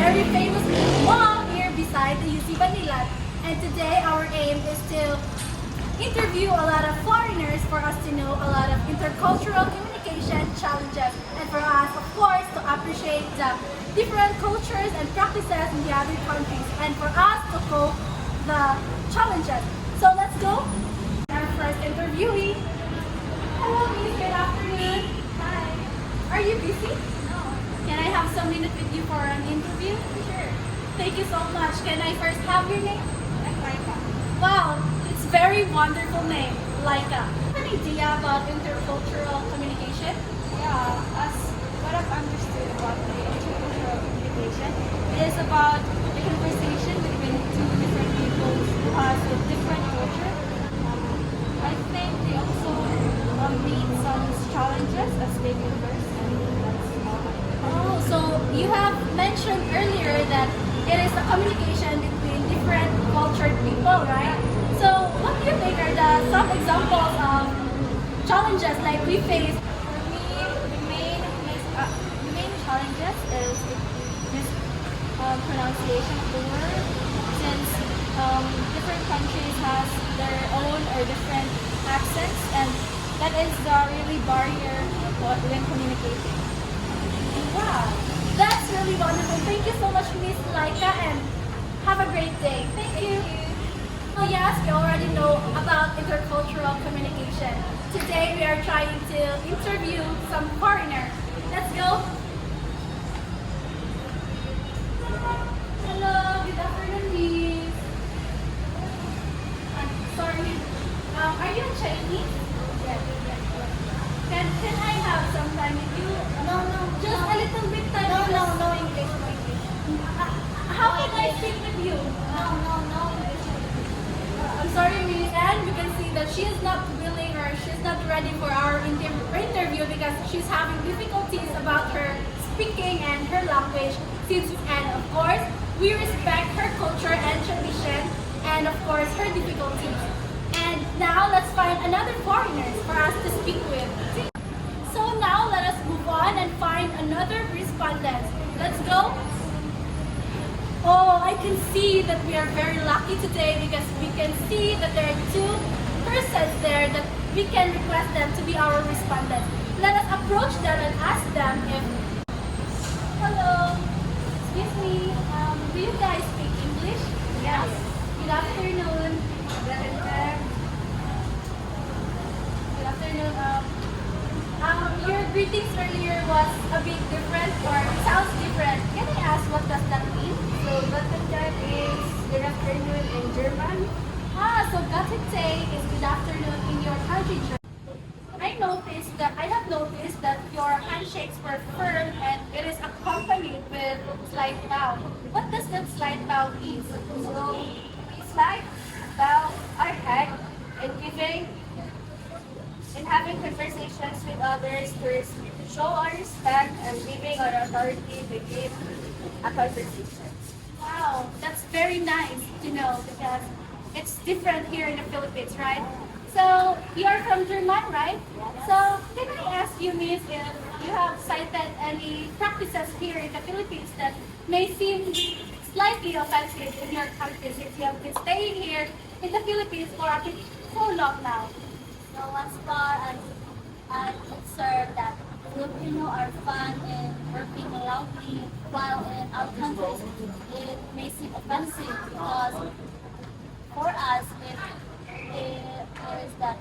very famous mall here beside the UC Manila. And today our aim is to interview a lot of foreigners for us to know a lot of intercultural communication challenges, and for us, of course, to appreciate the different cultures and practices in the other countries, and for us to cope the challenges. So let's go. Our first interviewee. Hello, Miss. Good afternoon. Hi. Are you busy? No. Can I have some minutes with you for an interview? Sure. Thank you so much. Can I first have your name? Laika. Wow, it's very wonderful name, Laika. An idea about intercultural communication? Yeah, as what I've understood about the intercultural communication, it is about the conversation between two different people who has a different culture. I think they also meet some challenges as they converse, and that's all. Oh, so you have mentioned earlier that it is a communication between different cultured people, right? So what do you think are some examples of challenges like we face? For me, the main challenges is this pronunciation of the word, since different countries has their own or different accents, and that is the really barrier when communicating. Wow, that's really wonderful. Thank you so much, Miss Laika, and have a great day. Thank you. Oh yes, we already know about intercultural communication. Today we are trying to interview some foreigners. Let's go. Hello, good afternoon, Miss. Sorry, are you Chinese? Yes. Can I have some time with you? No, Just a little bit time. no English, no English. How can I speak with you? No English. I'm sorry, Miss Anne. We can see that she is not willing or she's not ready for our interview because she's having difficulties about her speaking and her language. And of course, we respect her culture and tradition, and of course, her difficulties. And now let's find another foreigner for us to speak with. So now let us move on and find another respondent. Let's go. Oh, I can see that we are very lucky today because we can see that there are two persons there that we can request them to be our respondents. Let us approach them and ask them if... Hello, excuse me, do you guys speak English? Yes. Good afternoon. Good afternoon. Your greetings earlier was a bit different or sounds different. Can I ask what does that mean? So Guten Tag is good afternoon in German. So Gatete is good afternoon in your country. I have noticed that your handshakes were firm and it is accompanied with slight bow. What does that slight bow mean? So we slide bow our head in giving in having conversations with others to show our respect and giving our authority to give a conversation. Wow, that's very nice to know because it's different here in the Philippines, right? So you are from German, right? So can I ask you, Miss, if you have cited any practices here in the Philippines that may seem slightly offensive in your country since you have been staying here in the Philippines for a bit so long now? So as far as I observe that Filipino are fun in working loudly, while in our countries it may seem offensive because for us it is that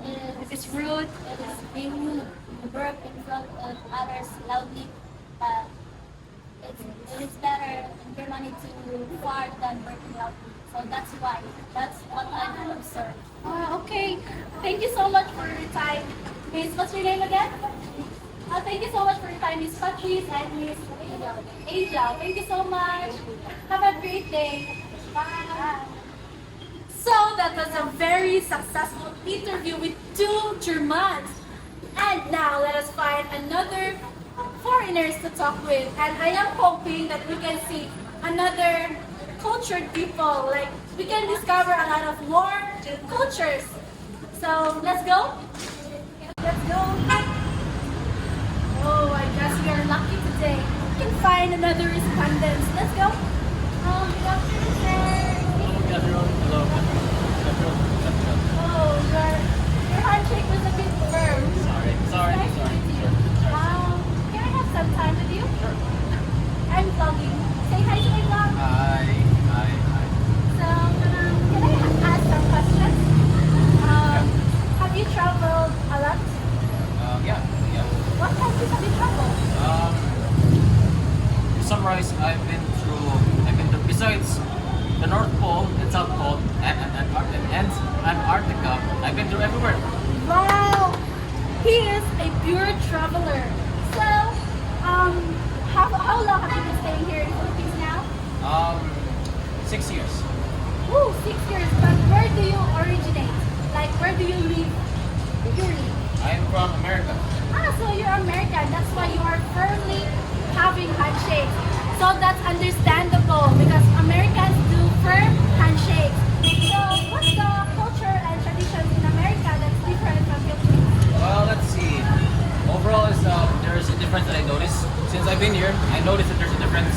it is rude, it is being rude to work in front of others loudly, but it is better in Germany to fart than working loudly. So that's what I've observed. Okay. Thank you so much for your time. Miss, what's your name again? Thank you so much for your time, Miss Patrice and Miss Angel. Thank you so much. Have a great day. Bye. So that was a very successful interview with two Germans. And now let us find another foreigners to talk with. And I am hoping that we can see another cultured people. Like we can discover a lot of more cultures. So let's go. Let's go. Oh, I guess we are lucky today. We can find another respondent. Let's go. Good afternoon, sir. Hello, everyone. Hello, everyone. Oh, your handshake was a bit firm. Sorry. Nice to meet you. Can I have some time with you? Sure. I'm vlogging. Say hi to my vlog. Hi. So, can I ask some questions? Have you traveled a lot? Yeah. What countries have you traveled? To summarize, I've been to, besides the North Pole and South Pole and Antarctica, I've been through everywhere. Wow! He is a pure traveler. So, how long have you been staying here in the Philippines now? 6 years. Woo, 6 years. But where do you originate? Like, where do you live? Purely. I am from America. So you're American. That's why you are firmly having handshakes. So that's understandable because Americans do firm handshakes. So what's the culture and traditions in America that's different from Philippines? Well, let's see. Overall, there's a difference that I noticed. Since I've been here, I noticed that there's a difference.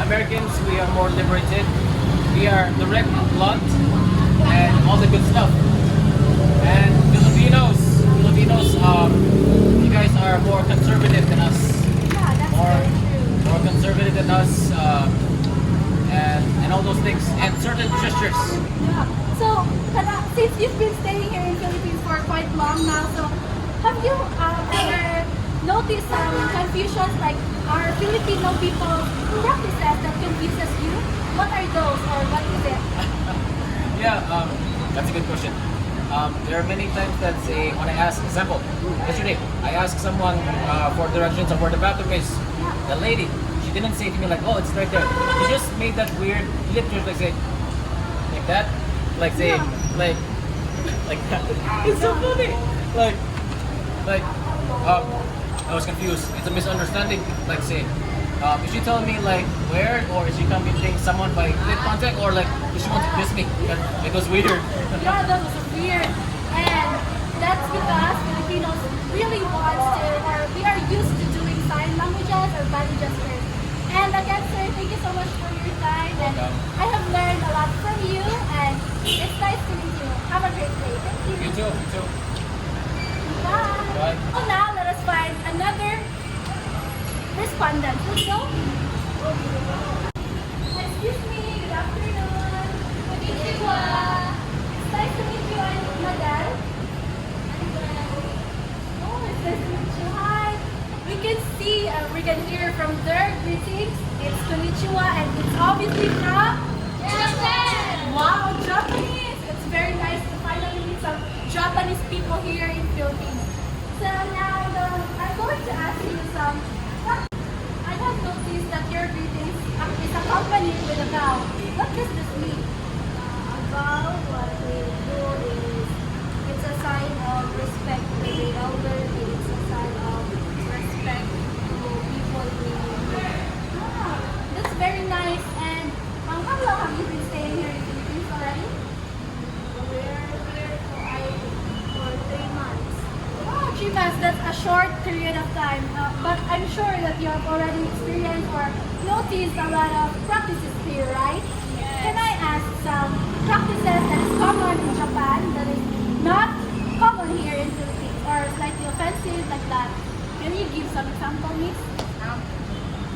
Americans, we are more liberated. We are direct and blunt and all the good stuff. And Filipinos, you guys are more conservative than us. Yeah, that's More, very true. more conservative than us, and all those things, and certain gestures. Yeah. So, since you've been staying here in Philippines for quite long now, so have you ever noticed some confusions like are Filipino people practices that confuses you? What are those or what is it? Yeah, that's a good question. There are many times that say when I ask, example, yesterday I asked someone for directions of where the bathroom is. The lady, she didn't say to me like, oh, it's right there. She just made that weird lip twitch, like say, like that, like say, like that. It's so funny. Like, I was confused. It's a misunderstanding. Like say, is she telling me like where, or is she committing someone by lip contact, or like does she want to kiss me? It was weird. Yeah, that was weird. And that's because Filipinos really want to, or we are used to doing sign languages or body gestures. And again, sir, thank you so much for your time. And Welcome. I have learned a lot from you, and it's nice to meet you. Have a great day. Thank you. You too. You too. Bye. Bye. So now, let us find another respondent. Let's go. Excuse me. Good afternoon. Konnichiwa. It's nice to meet you. I'm Madal. Oh, it's nice to meet you. Hi. We can see, we can hear from their greetings. It's konnichiwa, and it's obviously from Japan. Wow, Japanese. It's very nice to finally meet some Japanese people here in Philippines. So now, I'm going to ask you some. I have noticed that your greetings is accompanied with a vow. What does this mean? A vow, what we do is, it's a sign of respect to the elder. It's a sign of respect to people we meet. That's very nice. And how long have you been staying here in the Philippines already? For 3 months. Wow, 3 months, that's a short period of time. But I'm sure that you have already experienced or noticed a lot of practices here, right? Yes. Can I ask some practices that is common in Japan that is not common here in Philippines or slightly offensive like that? Can you give some example, miss?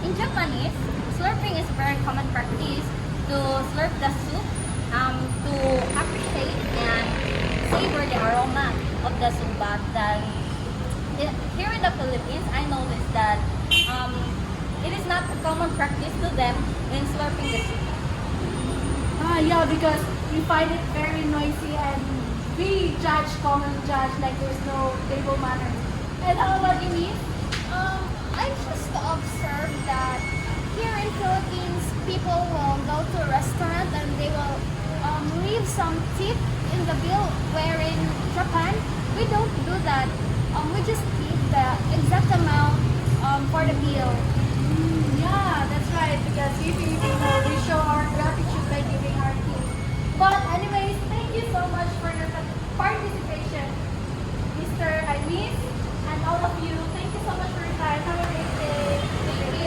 In Japanese, slurping is a very common practice to slurp the soup to appreciate and savor the aroma of the soup. But here in the Philippines, I noticed that it is not a common practice to them in slurping the soup. Yeah, because we find it very noisy and we commonly judge like there's no table manners. And how about you, miss? I just observed that here in Philippines, people will go to a restaurant and they will leave some tip in the bill. Where in Japan, we don't do that. We just give the exact amount for the bill. Yeah, that's right. Because we Filipino, we show our gratitude by giving our tips. But anyways, thank you so much for your participation, Mr. I miss, and all of you. Thank you so much for your time. Have a great day.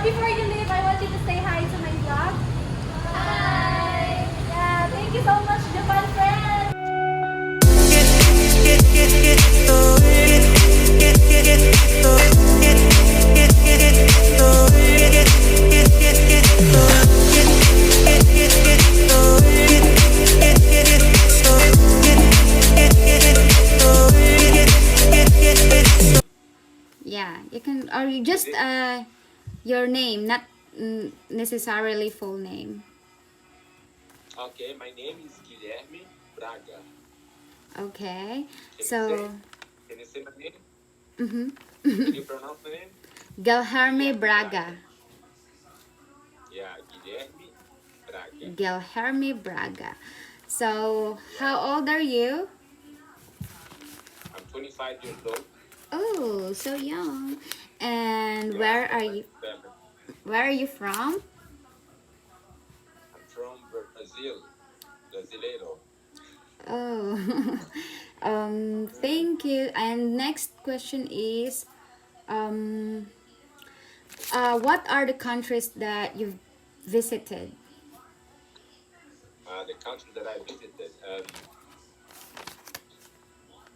before you leave, I want you to say hi to my vlog. Hi! Yeah, thank you so much, Japan friends! Yeah, you can, or you just your name, not necessarily full name. Okay, my name is Guilherme Braga. Okay, Can you say? so Can you say my name? mm-hmm. Can you pronounce my name? Guilherme Guilherme Braga. Yeah, Guilherme Braga. Guilherme Braga. So, Yeah, how old are you? I'm 25 years old. Oh, so young. And Yeah, I'm from 97. where are you from? I'm from Brazil, Brasileiro. Oh, thank you. And next question is, um, what are the countries that you've visited? The country that I visited.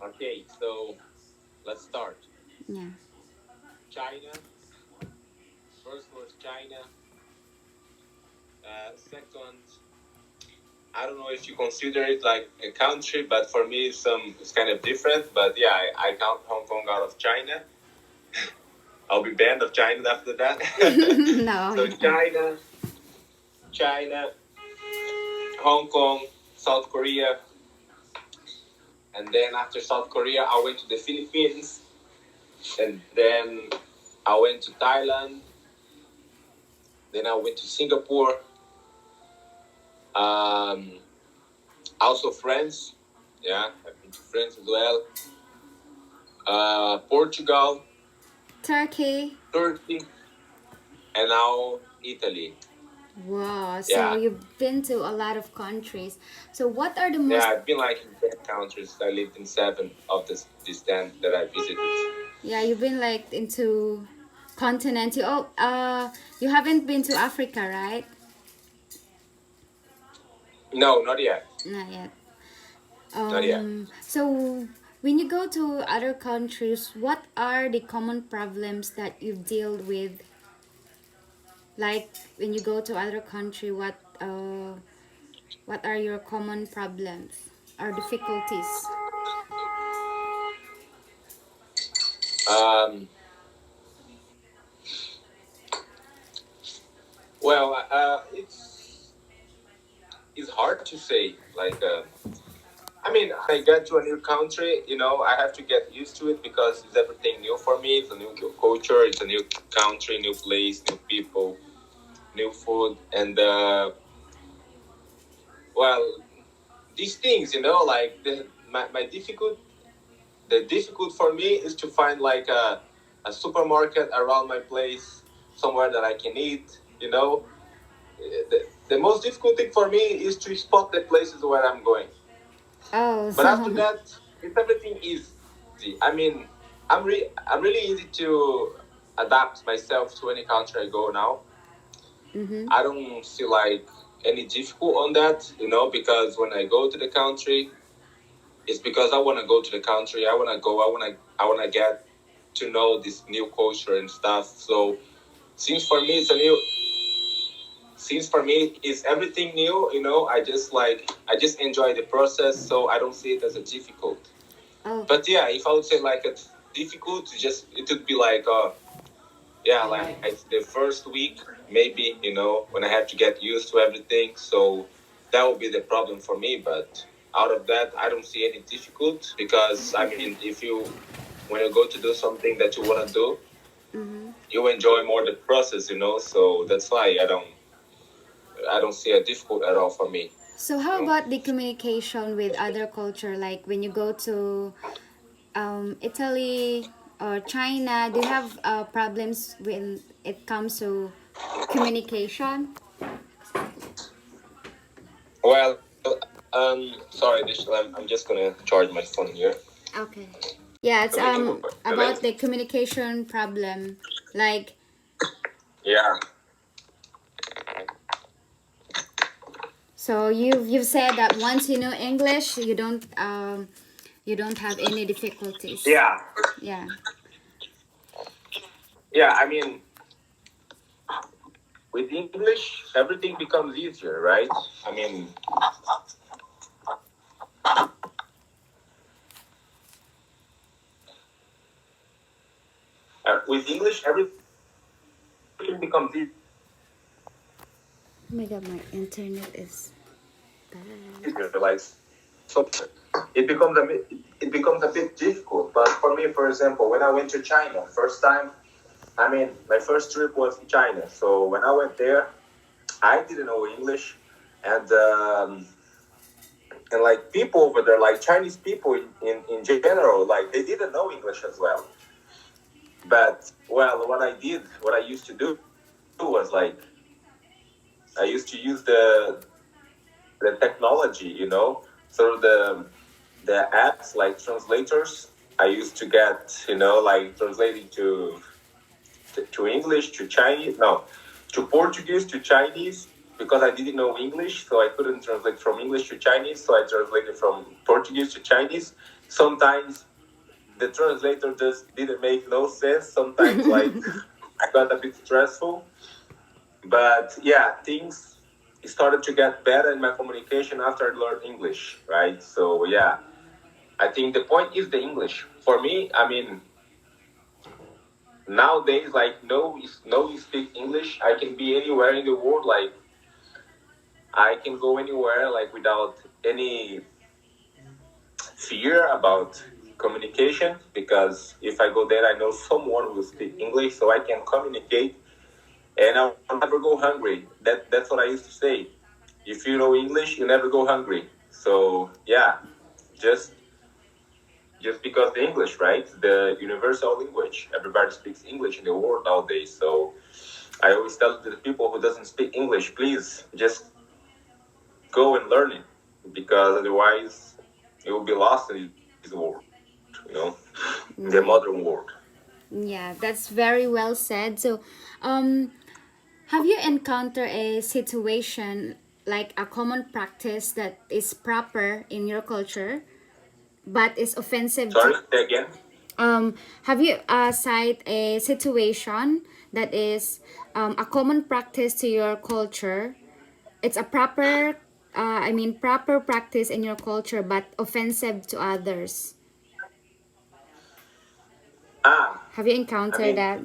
Okay, so let's start. Yeah. China. First was China. Second, I don't know if you consider it like a country, but for me, it's kind of different. But yeah, I count Hong Kong out of China. I'll be banned of China after that. No. So China, Hong Kong, South Korea, and then after South Korea, I went to the Philippines, and then I went to Thailand. Then I went to Singapore. Also France. Yeah, I've been to France as well. Portugal, Turkey. Turkey, and now Italy. Wow. So Yeah. you've been to a lot of countries. So what are the most? Yeah, I've been like in 10 countries. I lived in 7 of this 10 that I visited. Yeah, you've been like into continents. You haven't been to Africa, right? No, not yet. Not yet. Not yet. So when you go to other countries, what are the common problems that you've dealt with? Like when you go to other country, what are your common problems or difficulties? Um, well, it's hard to say. Like, I mean, I get to a new country, I have to get used to it because it's everything new for me. It's a new culture, it's a new country, new place, new people, new food, and well, these things, like the difficult for me is to find like a supermarket around my place, somewhere that I can eat. The most difficult thing for me is to spot the places where I'm going. Oh, But after so that, it's everything easy. I mean, I'm really easy to adapt myself to any country I go now. mm-hmm. I don't see like any difficult on that, because when I go to the country, it's because I want to go to the country. I want to go. I want to get to know this new culture and stuff. So since for me it's everything new. I just enjoy the process. So I don't see it as a difficult. Oh, But yeah, if I would say like a difficult, it would be like like the first week maybe, when I have to get used to everything. So that would be the problem for me. But out of that, I don't see any difficult because I mean, when you go to do something that you want to do, mm-hmm. you enjoy more the process, So that's why I don't see a difficult at all for me. So how about the communication with other culture? Like when you go to Italy or China, do you have problems when it comes to communication? Well, sorry, I'm just gonna charge my phone here. Okay. Yeah, it's So we can go back to about later. the communication problem. Like Yeah. So you've said that once you know English, you don't have any difficulties. Yeah. Yeah. Yeah. I mean, with English, everything becomes easier, right? I mean, with English, everything becomes Oh my god, my internet is bad. easier. Like, so it becomes a bit difficult. But for me, for example, when I went to China first time, I mean, my first trip was to China. So when I went there, I didn't know English, and like people over there, like Chinese people in general, like they didn't know English as well. But well, what I used to do was like I used to use the technology, through the apps like translators. I used to get, like translating to English to Chinese, no, to Portuguese to Chinese because I didn't know English, so I couldn't translate from English to Chinese, so I translated from Portuguese to Chinese. Sometimes the translator just didn't make no sense. Sometimes like I got a bit stressful, but yeah, things started to get better in my communication after I learned English, right? So yeah, I think the point is the English. For me, I mean, nowadays, like, no, you speak English, I can be anywhere in the world. Like, I can go anywhere, like, without any fear about communication, because if I go there, I know someone who will speak English, so I can communicate, and I'll never go hungry. That's what I used to say. If you know English, you never go hungry. So yeah, just just because the English, right? The universal language. Everybody speaks English in the world nowadays. So I always tell the people who doesn't speak English, please just go and learn it, because otherwise you will be lost in this world, you know, the modern world. Yeah, that's very well said. So, um, have you encountered a situation like a common practice that is proper in your culture but is offensive Sorry, to say again. have you cite a situation that is a common practice to your culture? It's a proper, proper practice in your culture, but offensive to others. Ah, Have you I encountered mean, that?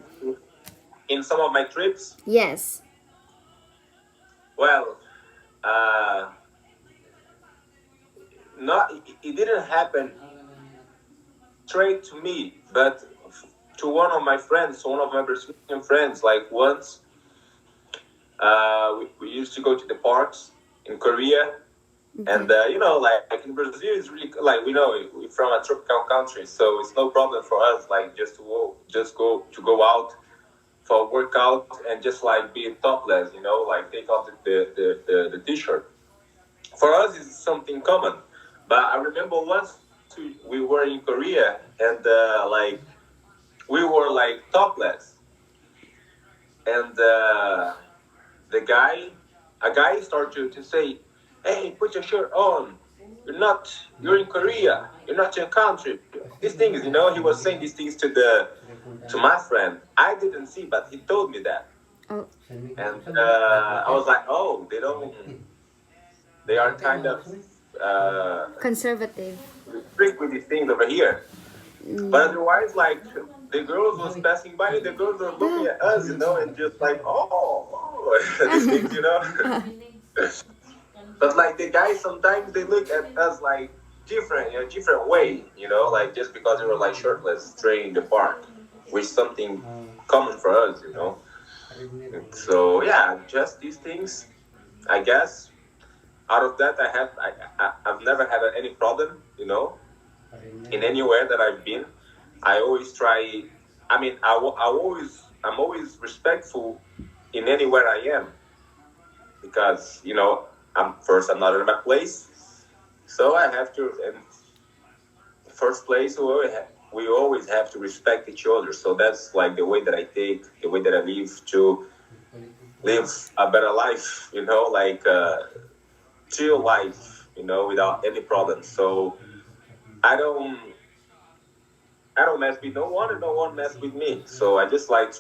in some of my trips, Yes. well, uh, not it didn't happen straight to me, but to one of my friends, one of my Brazilian friends. Like once, we used to go to the parks in Korea, and Okay. like in Brazil, it's really like we're from a tropical country, so it's no problem for us, like just go out for a workout and just like be topless, like take off the t-shirt. For us, it's something common. But I remember once we were in Korea, and like we were like topless, and the guy, a guy started to say, "Hey, put your shirt on. You're in Korea. You're not your country." These things, he was saying these things to my friend. I didn't see, but he told me that, Oh, and I was like, "Oh, they are kind of conservative. strict with these things over here." But otherwise, like the girls was passing by, and the girls were looking at us, and just like, oh, these things, But like the guys, sometimes they look at us like different, different way, like just because we were like shirtless, straying in the park, which is something common for us. So yeah, just these things, I guess. Out of that, I've never had any problem, in anywhere that I've been. I always try. I mean, I'm always respectful in anywhere I am, because I'm not in my place, so I have to. In first place, we always have to respect each other. So that's like the way that I take, the way that I live too. live a better life, like chill life, without any problems. So I don't I don't mess with no one and no one mess with me. So I just like to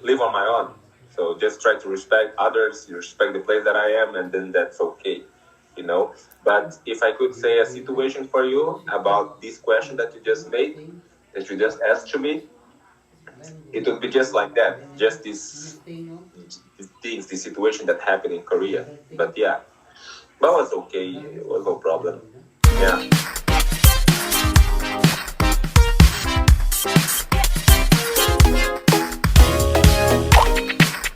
live on my own. So just try to respect others, respect the place that I am, and then that's okay, you know. But if I could say a situation for you about this question that you just made, that you just asked to me, it would be just like that. Just these things, this situation that happened in Korea. But yeah, that was okay. It was no problem. Yeah.